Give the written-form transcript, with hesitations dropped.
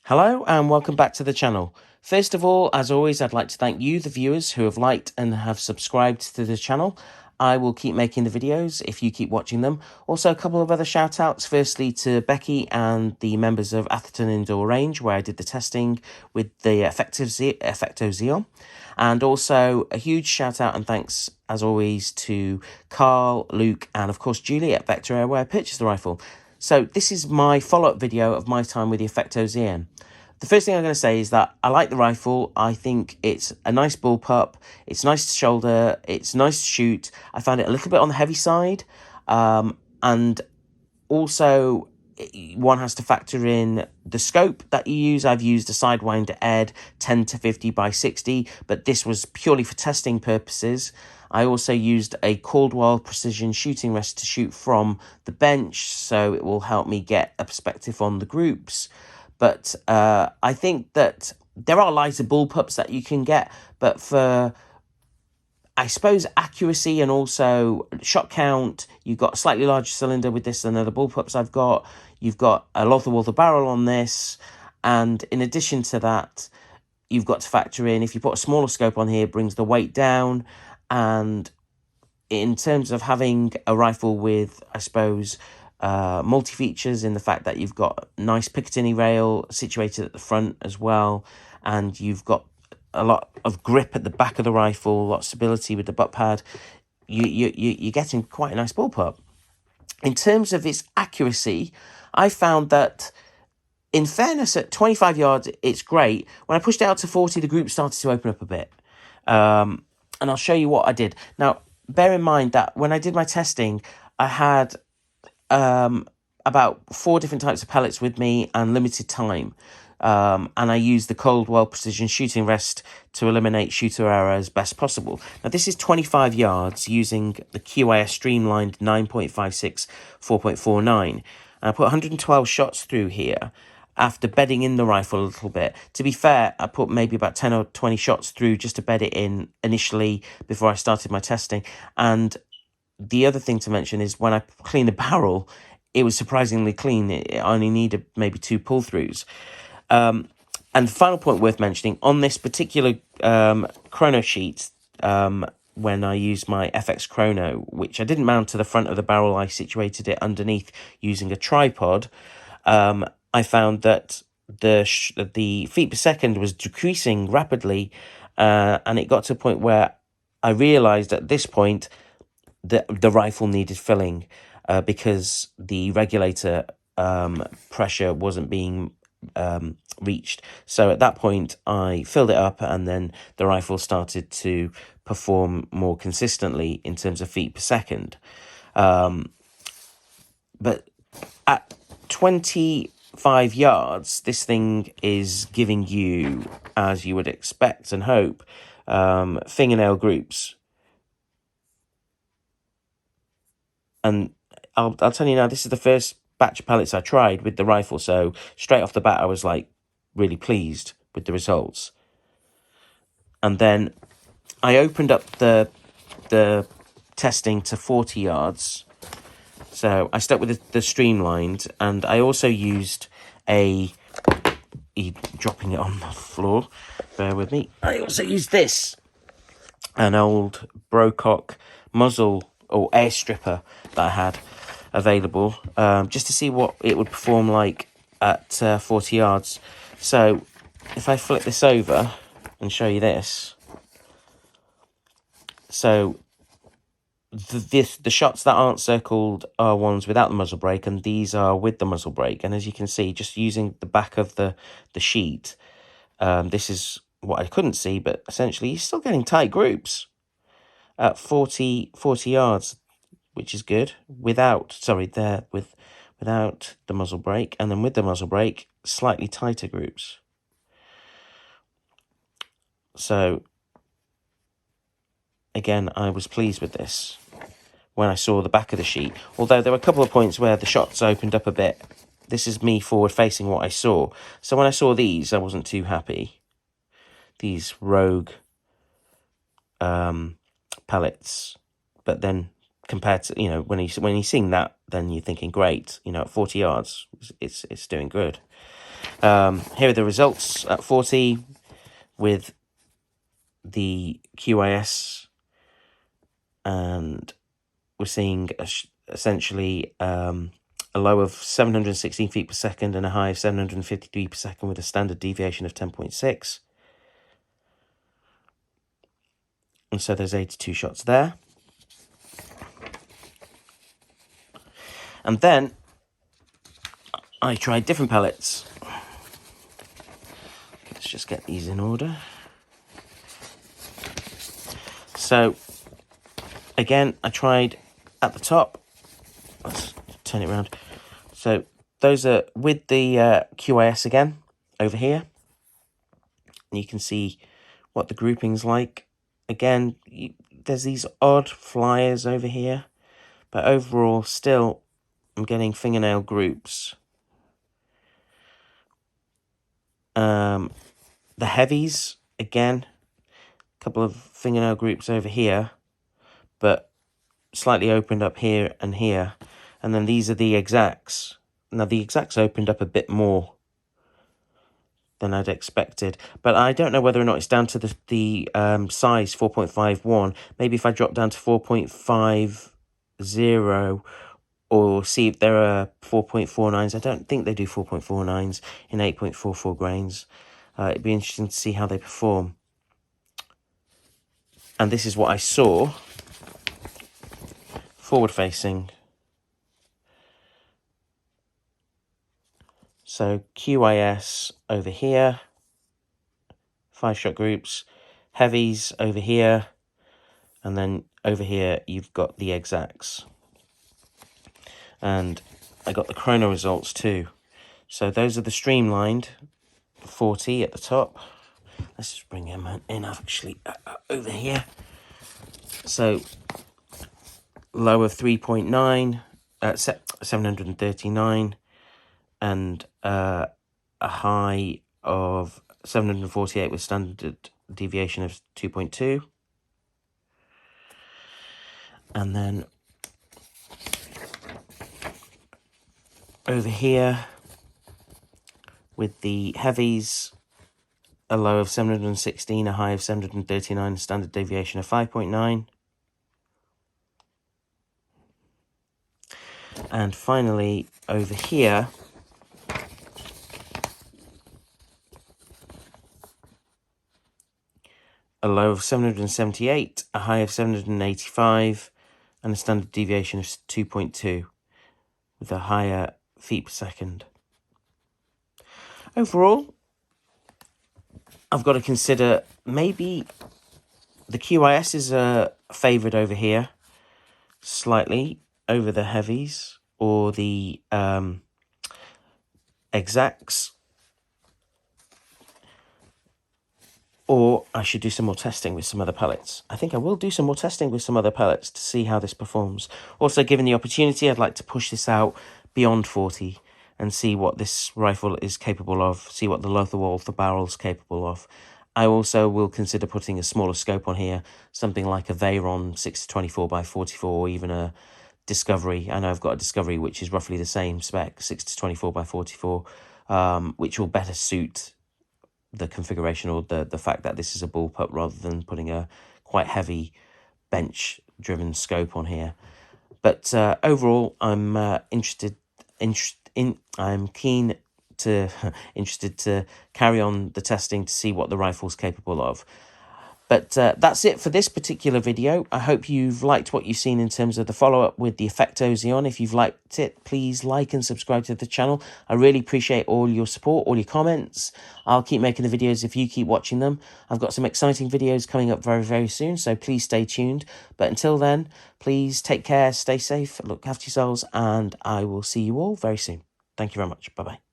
Hello and welcome back to the channel. First of all, as always, I'd like to thank you, the viewers, who have liked and have subscribed to the channel. I will keep making the videos if you keep watching them. Also, a couple of other shout outs. Firstly, to Becky and the members of Atherton Indoor Range, where I did the testing with the Effecto Zeon. And also a huge shout out and thanks, as always, to Carl, Luke, and of course Julie at Vector Air, where I purchased the rifle. So this is my follow-up video of my time with the Effecto Zeon. The first thing I'm going to say is that I like the rifle. I think it's a nice bullpup. It's nice to shoulder. It's nice to shoot. I found it a little bit on the heavy side. And also, one has to factor in the scope that you use. I've used a Sidewinder Ed 10 to 50 by 60, but this was purely for testing purposes. I also used a Caldwell precision shooting rest to shoot from the bench, so it will help me get a perspective on the groups. But I think that there are lighter bullpups that you can get, but for, I suppose, accuracy and also shot count, you've got a slightly larger cylinder with this than other bullpups I've got. You've got a Walther barrel on this, and in addition to that, you've got to factor in, if you put a smaller scope on here, it brings the weight down. And in terms of having a rifle with, I suppose, multi-features in the fact that you've got nice Picatinny rail situated at the front as well, and you've got a lot of grip at the back of the rifle, a lot of stability with the butt pad, you're getting quite a nice bullpup. In terms of its accuracy, I found that, in fairness, at 25 yards, it's great. When I pushed it out to 40, the group started to open up a bit. And I'll show you what I did. Now, bear in mind that when I did my testing, I had about 4 different types of pellets with me and limited time. And I used the Caldwell precision shooting rest to eliminate shooter error as best possible. Now, this is 25 yards using the QIS streamlined 9.56 4.49. And I put 112 shots through here after bedding in the rifle a little bit. To be fair, I put maybe about 10 or 20 shots through just to bed it in initially before I started my testing. And the other thing to mention is when I cleaned the barrel, it was surprisingly clean. It only needed maybe 2 pull-throughs. And the final point worth mentioning, on this particular chrono sheet, when I used my FX chrono, which I didn't mount to the front of the barrel, I situated it underneath using a tripod, I found that the feet per second was decreasing rapidly, and it got to a point where I realised at this point that the rifle needed filling because the regulator pressure wasn't being reached. So at that point, I filled it up, and then the rifle started to perform more consistently in terms of feet per second. But at 25 yards, this thing is giving you, as you would expect and hope, fingernail groups. And I'll tell you now, this is the first batch of pellets I tried with the rifle, so straight off the bat I was like really pleased with the results. And then I opened up the testing to 40 yards. So I stuck with the streamlined, and I also used dropping it on the floor, bear with me. I also used this, an old Brocock muzzle or air stripper that I had available, just to see what it would perform like at 40 yards. So if I flip this over and show you this, so the shots that aren't circled are ones without the muzzle brake, and these are with the muzzle brake. And as you can see, just using the back of the sheet, this is what I couldn't see, but essentially you're still getting tight groups at 40 yards, which is good, without the muzzle brake, and then with the muzzle brake, slightly tighter groups. So again, I was pleased with this when I saw the back of the sheet, although there were a couple of points where the shots opened up a bit. This is me forward facing what I saw. So when I saw these, I wasn't too happy. These rogue pellets, but then compared to, when you're seeing that, then you're thinking, great, at 40 yards, it's doing good. Here are the results at 40 with the QIS, and we're seeing essentially a low of 716 feet per second and a high of 753 per second with a standard deviation of 10.6. And so there's 82 shots there. And then I tried different pellets. Let's just get these in order. So again, I tried at the top. Let's turn it around. So those are with the QIS again over here. And you can see what the grouping's like. Again, there's these odd flyers over here. But overall, still, I'm getting fingernail groups. The heavies, again, a couple of fingernail groups over here, but slightly opened up here and here. And then these are the exacts. Now, the exacts opened up a bit more than I'd expected, but I don't know whether or not it's down to the size 4.51. Maybe if I drop down to 4.50 or see if there are 4.49s. I don't think they do 4.49s in 8.44 grains. It'd be interesting to see how they perform. And this is what I saw forward facing. So QIS over here, 5-shot groups, heavies over here, and then over here you've got the exacts. And I got the chrono results too. So those are the streamlined 40 at the top. Let's just bring him in actually over here. So low of 3.9, 739, and a high of 748 with standard deviation of 2.2. And then over here with the heavies, a low of 716, a high of 739, standard deviation of 5.9. And finally, over here, a low of 778, a high of 785, and a standard deviation of 2.2, with a higher feet per second. Overall, I've got to consider maybe the QIS is favoured over here, slightly over the heavies, or the exacts. Or I should do some more testing with some other pellets. I think I will do some more testing with some other pellets to see how this performs. Also, given the opportunity, I'd like to push this out beyond 40 and see what this rifle is capable of, see what the Lothar barrel is capable of. I also will consider putting a smaller scope on here, something like a Veyron 6-24 by 44, or even a Discovery. I know I've got a Discovery which is roughly the same spec, 6-24 by 44, which will better suit the configuration or the fact that this is a bullpup rather than putting a quite heavy bench driven scope on here. But overall, I'm interested to carry on the testing to see what the rifle's capable of. But that's it for this particular video. I hope you've liked what you've seen in terms of the follow-up with the Effecto Zeon. If you've liked it, please like and subscribe to the channel. I really appreciate all your support, all your comments. I'll keep making the videos if you keep watching them. I've got some exciting videos coming up very, very soon, so please stay tuned. But until then, please take care, stay safe, look after yourselves, and I will see you all very soon. Thank you very much. Bye-bye.